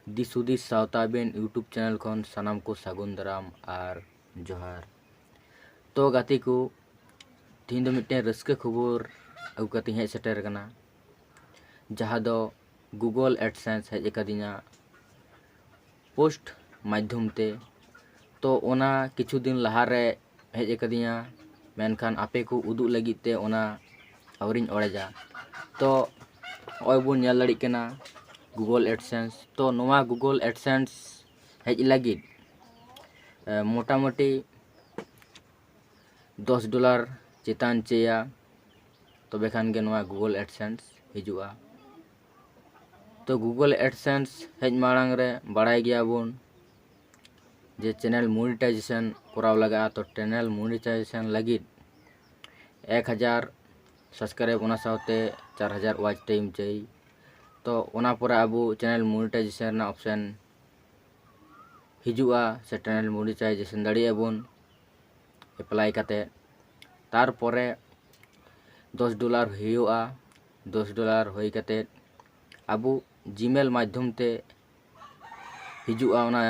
This हुदिस सावता बेन यूट्यूब चैनल खन सानाम को सागुन दाराम और जोहार। तो गाती को तीन दो मिट्टे रस्के खबर अगु कती हेज सेटर कना जहाँ दो गूगल एडसेंस हेज कदिना पोस्ट माध्यम ते। तो ओना किछु दिन लहा रे हेज कदिना मेनखान आपे को उदुग लगी ते ओना आवरिन ओरेजा। तो ओय बुन नेल लड़ी कना गूगल एडसेंस। तो नोवा गूगल एडसेंस हेज लगी मोटामुटी $10 चितान चेया तबे खान के नोवा गूगल एडसेंस हिजुआ। तो गूगल एडसेंस हेज माड़ांग रे बड़ाई गया बुन जे चैनल मोनेटाइजेशन कराव लगा। तो चैनल मोनेटाइजेशन लगी 1000 सब्सक्राइब ओना सावते 4000 वॉच टाइम चाहिए। तो ओना पर अबू चैनल मोनेटाइजेशन ना ऑप्शन हिजुआ से चैनल मोनेटाइजेशन दाड़िया बुन अप्लाई करते तारपरे $10 हुआ। $10 होई कते अबू जीमेल माध्यम ते हिजुआ ओना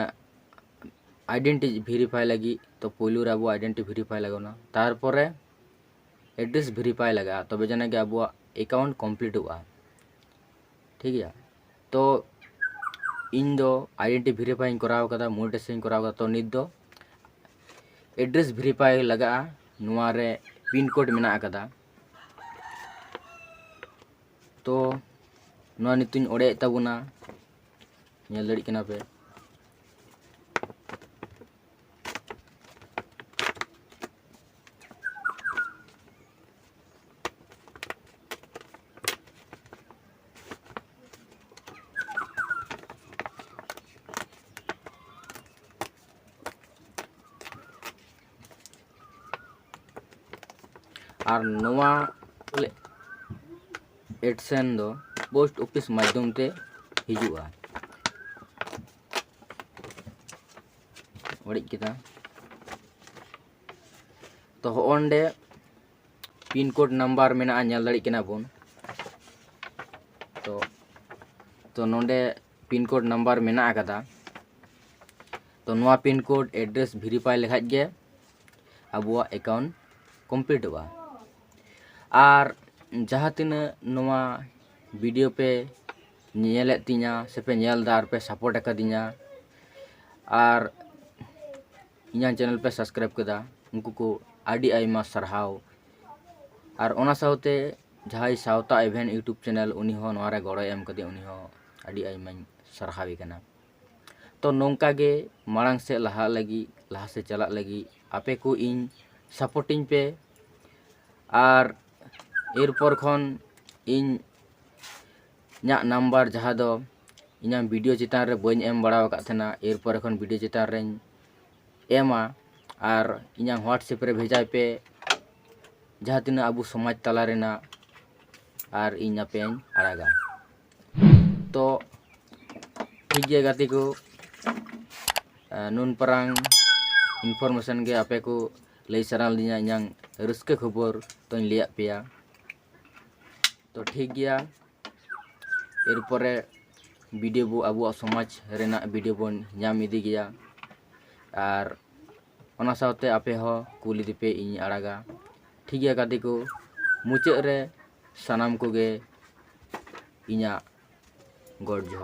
आइडेंटिटी वेरीफाई लगी। तो पोलू अबू आइडेंटिटी वेरीफाई लगोना तारपरे एड्रेस वेरीफाई लगा तबे जाने के अबू अकाउंट कंप्लीट हुआ। ठीक है। तो इन दो आइडेंटिटी वेरीफाई कराव कदा मोनेटाइजेशन कराव कदा। तो नित दो एड्रेस वेरीफाई लगा नुआ रे पिन कोड मेना कदा। तो नुआ नितुन ओडे तबुना नेल लड़ी कना पे और नोवा एडसेंस दो पोस्ट ऑफिस माध्यम ते हिजुआ। वड़ी किदा तो होंडे पिन कोड नंबर मेना नेल लड़ी कना बुन। तो नोंडे पिन कोड नंबर मेना कदा। तो नोवा पिन कोड एड्रेस वेरीफाई लेखाज गे अबुआ अकाउंट कंप्लीट हुआ। और जहाँ तीन नोवा वीडियो पे नेले तीना से पे नेल दार पे सपोर्ट कदिना और इना चैनल पे सब्सक्राइब कदा उनको को आडी आइमा सरहाव। और ओना सावते जहां सावता इवेंट यूट्यूब चैनल उनी हो नोरा गड़ो एम कदे उनी हो आडी आइमा सरहावी कना। तो नोंका गे माड़ांग से लहा लगी लहा से चला लगी आपे को इन सपोर्टिंग पे। और एरपर खन इन न्या नंबर जहाँ दो इना वीडियो चितान रे बइन एम बड़ा वका थेना एरपर खन वीडियो चितान रे एमा और इना व्हाट्सएप रे भेजाय पे जहाँ तीन अबू समाज तला रेना और इन पे आड़ागा। तो ठीक गया गाती को नुन परांग इनफॉर्मेशन के आपे को लई सराल दिया इनांग रस्के खबर तो लिया पेया। तो ठीक गया एरपरे वीडियो बो अबुआ समाज रेना वीडियो बन नाम इदी गया। और ओना सावते आपे हो कुली दिपे इन आड़ागा। ठीक गया गाती को मुचाद रे सानाम को गे इना गॉड जोहार।